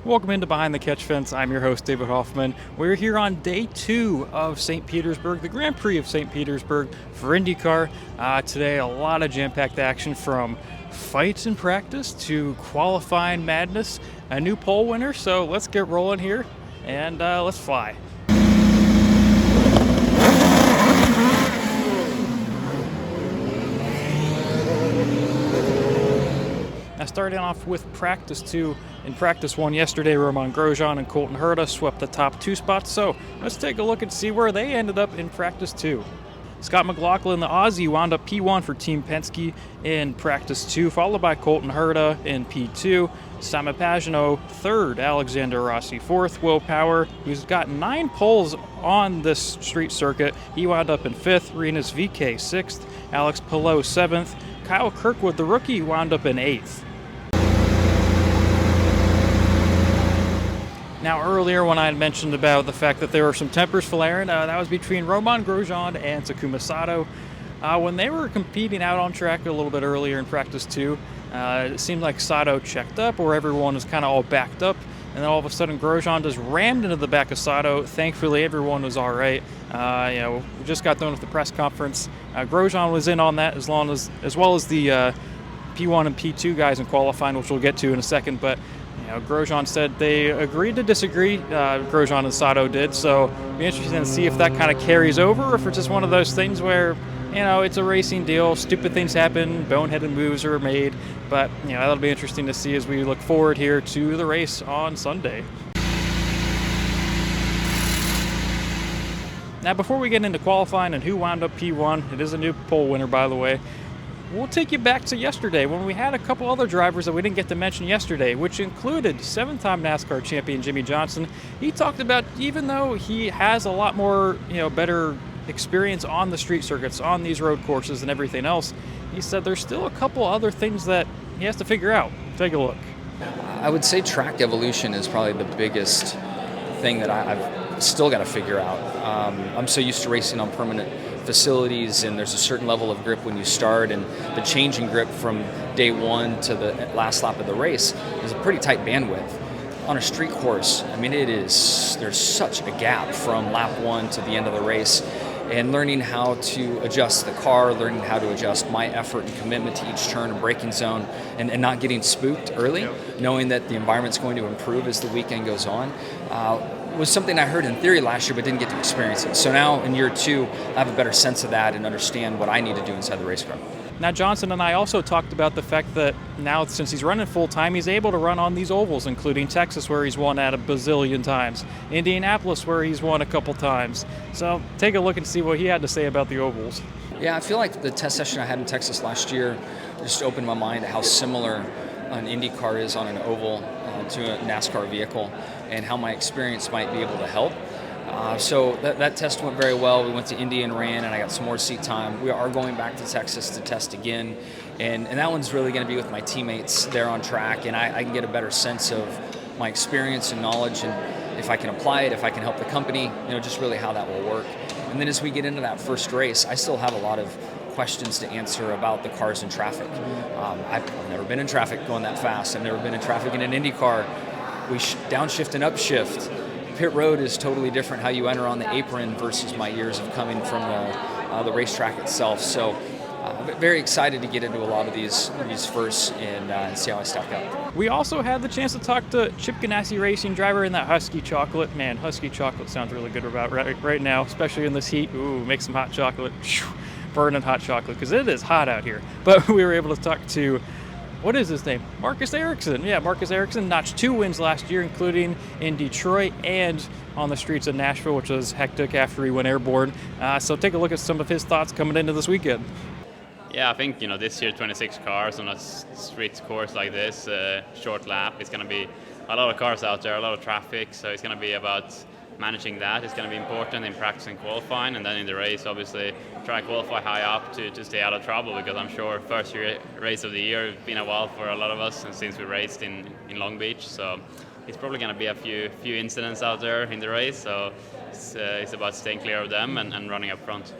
Welcome into Behind the Catch Fence. I'm your host, David Hoffman. We're here on day 2 of St. Petersburg, the Grand Prix of St. Petersburg for IndyCar. Today, a lot of jam-packed action from fights in practice to qualifying madness, a new pole winner. So let's get rolling here and let's fly. Starting off with practice 2. In practice 1 yesterday, Romain Grosjean and Colton Herta swept the top 2 spots, so let's take a look and see where they ended up in practice 2. Scott Mclaughlin, the Aussie, wound up P1 for Team Penske in practice 2, followed by Colton Herta in P2, Simon Pagenaud 3rd, Alexander Rossi 4th, Will Power, who's got 9 poles on this street circuit, he wound up in 5th, Rinus VeeKay 6th, Alex Palou 7th, Kyle Kirkwood, the rookie, wound up in 8th. Now, earlier when I had mentioned about the fact that there were some tempers flaring, that was between Romain Grosjean and Takuma Sato. When they were competing out on track a little bit earlier in practice 2, it seemed like Sato checked up, or everyone was kind of all backed up, and then all of a sudden Grosjean just rammed into the back of Sato. Thankfully, everyone was all right. We just got done with the press conference. Grosjean was in on that as well as the P1 and P2 guys in qualifying, which we'll get to in a second, but Grosjean said they agreed to disagree. Grosjean and Sato did, so it'll be interesting to see if that kind of carries over, or if it's just one of those things where, it's a racing deal, stupid things happen, boneheaded moves are made, but, that'll be interesting to see as we look forward here to the race on Sunday. Now, before we get into qualifying and who wound up P1, it is a new pole winner, by the way, we'll take you back to yesterday when we had a couple other drivers that we didn't get to mention yesterday, which included 7-time NASCAR champion Jimmie Johnson. He talked about, even though he has a lot more, better experience on the street circuits, on these road courses and everything else, he said there's still a couple other things that he has to figure out. Take a look. I would say track evolution is probably the biggest thing that I've still got to figure out. I'm so used to racing on permanent facilities, and there's a certain level of grip when you start, and the change in grip from day 1 to the last lap of the race is a pretty tight bandwidth. On a street course, there's such a gap from lap 1 to the end of the race, and learning how to adjust the car, learning how to adjust my effort and commitment to each turn and braking zone, and not getting spooked early, knowing that the environment's going to improve as the weekend goes on, was something I heard in theory last year but didn't get to experience it. So now in year 2, I have a better sense of that and understand what I need to do inside the race car. Now, Johnson and I also talked about the fact that now, since he's running full-time, he's able to run on these ovals, including Texas, where he's won at a bazillion times, Indianapolis, where he's won a couple times. So take a look and see what he had to say about the ovals. Yeah, I feel like the test session I had in Texas last year just opened my mind to how similar an IndyCar is on an oval to a NASCAR vehicle, and how my experience might be able to help. So that test went very well. We went to Indy and ran, and I got some more seat time. We are going back to Texas to test again, and that one's really going to be with my teammates there on track, and I can get a better sense of my experience and knowledge, and if I can apply it, if I can help the company, just really how that will work. And then as we get into that first race, I still have a lot of questions to answer about the cars and traffic. I've never been in traffic going that fast. I've never been in traffic in an Indy car. We downshift and upshift. Pit road is totally different how you enter on the apron versus my years of coming from the racetrack itself. So very excited to get into a lot of these first and see how I stack up. We also had the chance to talk to Chip Ganassi Racing driver in that Husky Chocolate. Man, Husky Chocolate sounds really good about right now, especially in this heat. Ooh, make some hot chocolate. Burning hot chocolate, because it is hot out here. But we were able to talk to, what is his name? Marcus Erickson. Yeah, Marcus Erickson notched 2 wins last year, including in Detroit and on the streets of Nashville, which was hectic after he went airborne. So take a look at some of his thoughts coming into this weekend. Yeah, I think, this year 26 cars on a street course like this, short lap, it's going to be a lot of cars out there, a lot of traffic, so it's going to be about managing that. It's going to be important in practice and qualifying, and then in the race, obviously, try to qualify high up to stay out of trouble, because I'm sure first race of the year, it's been a while for a lot of us, and since we raced in Long Beach, so it's probably going to be a few incidents out there in the race, so it's about staying clear of them and running up front.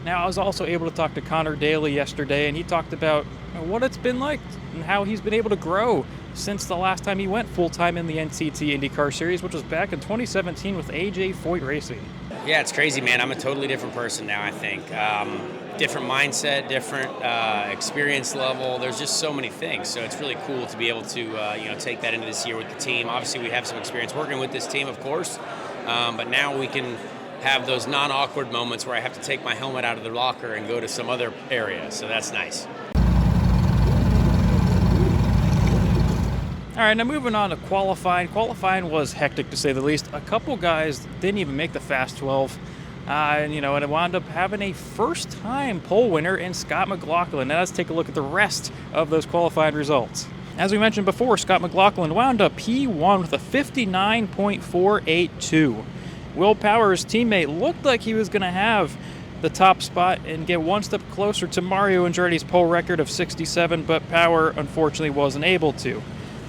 Now, was also able to talk to Connor Daly yesterday, and he talked about what it's been like and how he's been able to grow since the last time he went full-time in the NTT IndyCar Series, which was back in 2017 with AJ Foyt Racing. Yeah, it's crazy, man. I'm a totally different person now, I think. Different mindset, different experience level. There's just so many things. So it's really cool to be able to take that into this year with the team. Obviously, we have some experience working with this team, of course, but now we can have those non-awkward moments where I have to take my helmet out of the locker and go to some other area. So that's nice. All right, now moving on to qualifying. Qualifying was hectic, to say the least. A couple guys didn't even make the Fast 12. And it wound up having a first-time pole winner in Scott McLaughlin. Now let's take a look at the rest of those qualifying results. As we mentioned before, Scott McLaughlin wound up P1 with a 59.482. Will Power's teammate looked like he was going to have the top spot and get one step closer to Mario Andretti's pole record of 67, but Power unfortunately wasn't able to.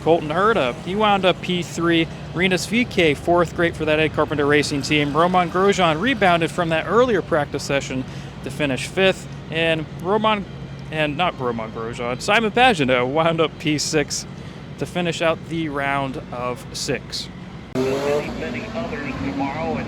Colton Herta, he wound up P3. Rinus VK, fourth, great for that Ed Carpenter Racing team. Roman Grosjean rebounded from that earlier practice session to finish fifth. And Simon Pagenaud wound up P6 to finish out the round of 6. Many others tomorrow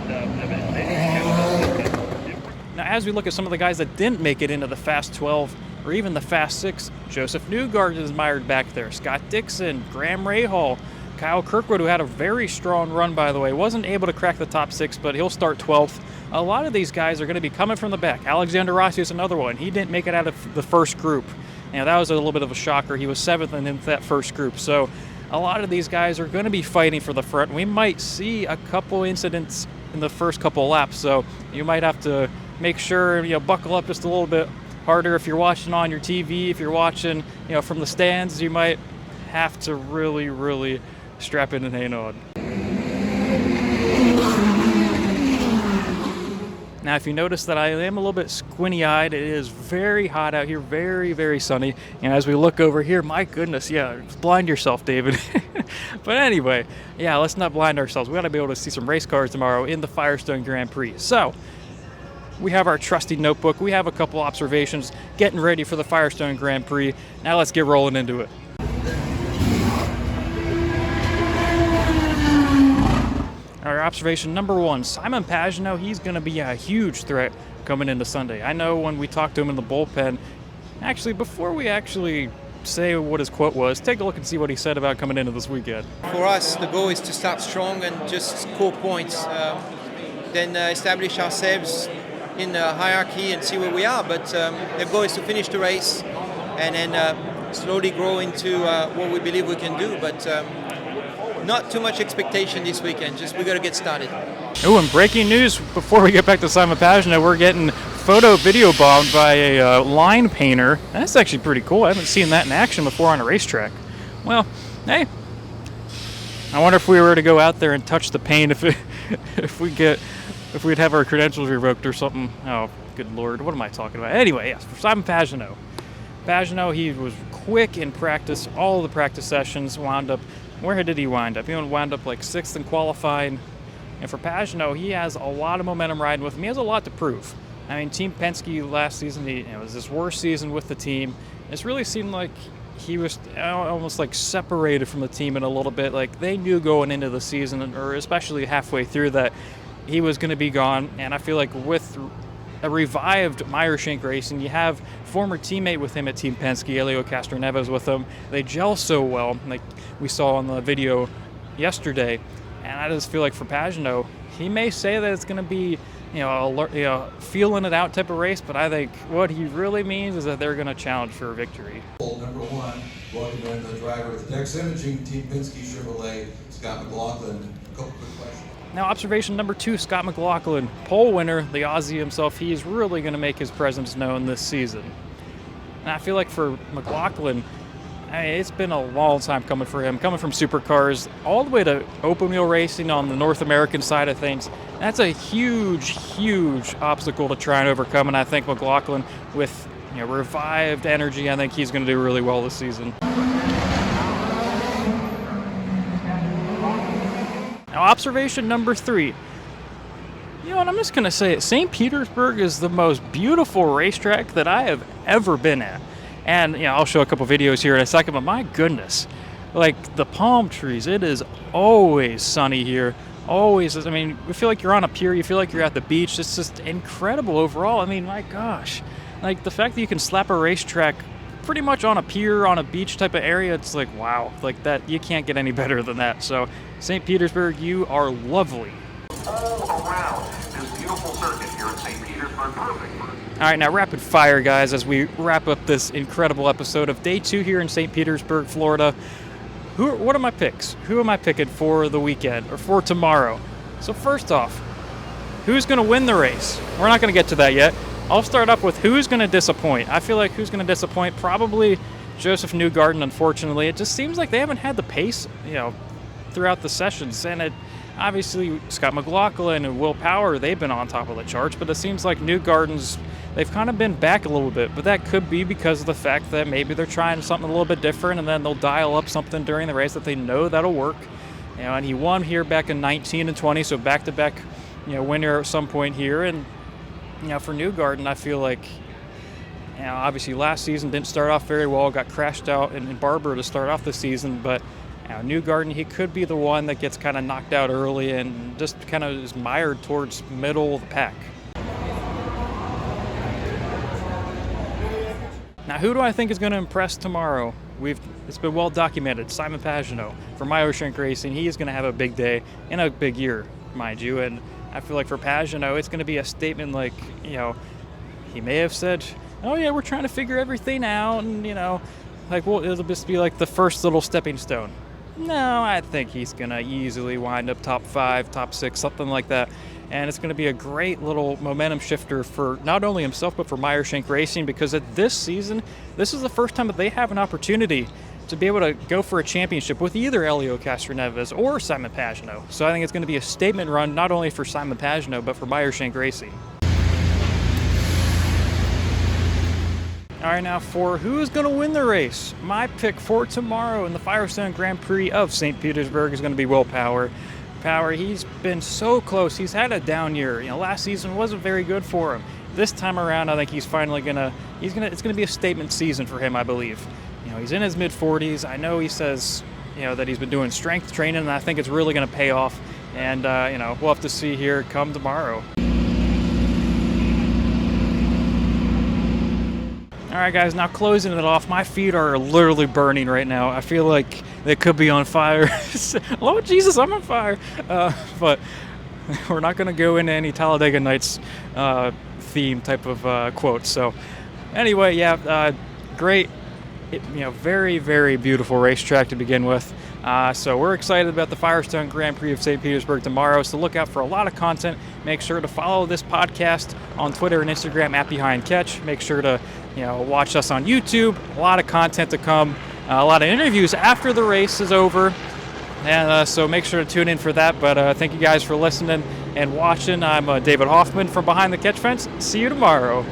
Now, as we look at some of the guys that didn't make it into the Fast 12 or even the Fast 6, Joseph Newgarden is mired back there. Scott Dixon, Graham Rahal, Kyle Kirkwood, who had a very strong run, by the way, wasn't able to crack the top 6, but he'll start 12th. A lot of these guys are going to be coming from the back. Alexander Rossi is another one. He didn't make it out of the first group. That was a little bit of a shocker. He was 7th in that first group. So a lot of these guys are going to be fighting for the front. We might see a couple incidents in the first couple laps, so you might have to make sure, buckle up just a little bit harder. If you're watching on your TV, if you're watching, from the stands, you might have to really, really strap in and hang on. Now, if you notice that I am a little bit squinty-eyed, it is very hot out here, very, very sunny. And as we look over here, my goodness, blind yourself, David. But anyway, let's not blind ourselves. We got to be able to see some race cars tomorrow in the Firestone Grand Prix. So, we have our trusty notebook. We have a couple observations getting ready for the Firestone Grand Prix. Now let's get rolling into it. Our observation number 1, Simon Pagenaud, he's going to be a huge threat coming into Sunday. I know when we talked to him in the bullpen, actually, before we say what his quote was, take a look and see what he said about coming into this weekend. For us, the goal is to start strong and just score points, then establish ourselves in the hierarchy and see where we are. But the goal is to finish the race and then slowly grow into what we believe we can do. But not too much expectation this weekend. Just we got to get started. Oh, and breaking news before we get back to Simon Pagenaud, we're getting video bombed by a line painter. That's actually pretty cool. I haven't seen that in action before on a racetrack. Well, hey, I wonder if we were to go out there and touch the paint, if we'd have our credentials revoked or something. Oh, good Lord, what am I talking about? Anyway, yes, for Simon Pagenaud. Pagenaud, he was quick in practice. All the practice sessions wound up. Where did he wind up? He wound up like 6th in qualifying. And for Pagenaud, he has a lot of momentum riding with him. He has a lot to prove. I mean, Team Penske last season, it was his worst season with the team. It really seemed like he was almost like separated from the team in a little bit. Like they knew going into the season, or especially halfway through, that he was going to be gone. And I feel like with a revived Meyershank Racing, you have former teammate with him at Team Penske, Helio Castroneves, with him. They gel so well, like we saw on the video yesterday. And I just feel like for Pagenaud, he may say that it's going to be, feeling it out type of race, but I think what he really means is that they're going to challenge for a victory. Number 1, welcome in the driver of the Dex Imaging, Team Penske Chevrolet, Scott McLaughlin. A couple quick questions. Now, observation number 2, Scott McLaughlin, pole winner, the Aussie himself. He's really going to make his presence known this season. And I feel like for McLaughlin, it's been a long time coming for him, coming from supercars all the way to open wheel racing on the North American side of things. That's a huge, huge obstacle to try and overcome. And I think McLaughlin, with revived energy, I think he's going to do really well this season. Now, observation number 3. You know, and I'm just going to say it. St. Petersburg is the most beautiful racetrack that I have ever been at. And, you know, I'll show a couple videos here in a second, but my goodness, like the palm trees, it is always sunny here. Always, I mean, you feel like you're on a pier, you feel like you're at the beach. It's just incredible overall. I mean, my gosh, like the fact that you can slap a racetrack pretty much on a pier, on a beach type of area, it's like, wow, like that, you can't get any better than that. So, St. Petersburg, you are lovely. All around this beautiful circuit here at St. Petersburg. Perfect for All right, now rapid fire, guys, as we wrap up this incredible episode of Day 2 here in St. Petersburg, Florida. What are my picks? Who am I picking for the weekend or for tomorrow? So first off, who's going to win the race? We're not going to get to that yet. I'll start up with who's going to disappoint. I feel like who's going to disappoint, probably Joseph Newgarden, unfortunately. It just seems like they haven't had the pace, you know, throughout the sessions. And obviously, Scott Mclaughlin and Will Power, they've been on top of the charts, but it seems like Newgarden's, they've kind of been back a little bit. But that could be because of the fact that maybe they're trying something a little bit different, and then they'll dial up something during the race that they know that'll work. You know, and he won here back in 19 and 20, so back-to-back, you know, winner at some point here. And you know, for Newgarden, I feel like, you know, obviously last season didn't start off very well, got crashed out in Barber to start off the season, but you know, Newgarden, he could be the one that gets kind of knocked out early and just kind of is mired towards middle of the pack. Now, who do I think is going to impress tomorrow? It's been well documented. Simon Pagenaud from Mclaughlin Racing. He is going to have a big day and a big year, mind you, and I feel like for Pagenaud, it's going to be a statement like, you know, he may have said, oh yeah, we're trying to figure everything out, and, you know, like, well, it'll just be like the first little stepping stone. No, I think he's going to easily wind up top 5, top 6, something like that. And it's going to be a great little momentum shifter for not only himself, but for Mclaughlin Racing, because at this season, this is the first time that they have an opportunity to be able to go for a championship with either Helio Castroneves or Simon Pagenaud. So I think it's going to be a statement run, not only for Simon Pagenaud, but for Mclaughlin Racing. All right, now for who is going to win the race, my pick for tomorrow in the Firestone Grand Prix of St. Petersburg is going to be Will Power. Power, he's been so close. He's had a down year. You know, last season wasn't very good for him. This time around, I think he's finally it's going to be a statement season for him, I believe. You know, he's in his mid-40s. I know he says, you know, that he's been doing strength training, and I think it's really going to pay off. And, you know, we'll have to see here come tomorrow. All right, guys, now closing it off. My feet are literally burning right now. I feel like they could be on fire. Lord Jesus, I'm on fire. But we're not going to go into any Talladega Nights theme type of quotes. So anyway, yeah, great. You know, very, very beautiful racetrack to begin with. So we're excited about the Firestone Grand Prix of St. Petersburg tomorrow. So look out for a lot of content. Make sure to follow this podcast on Twitter and Instagram at Behind Catch. Make sure to, you know, watch us on YouTube. A lot of content to come. A lot of interviews after the race is over. And so make sure to tune in for that. But thank you guys for listening and watching. I'm David Hoffman from Behind the Catch Fence. See you tomorrow.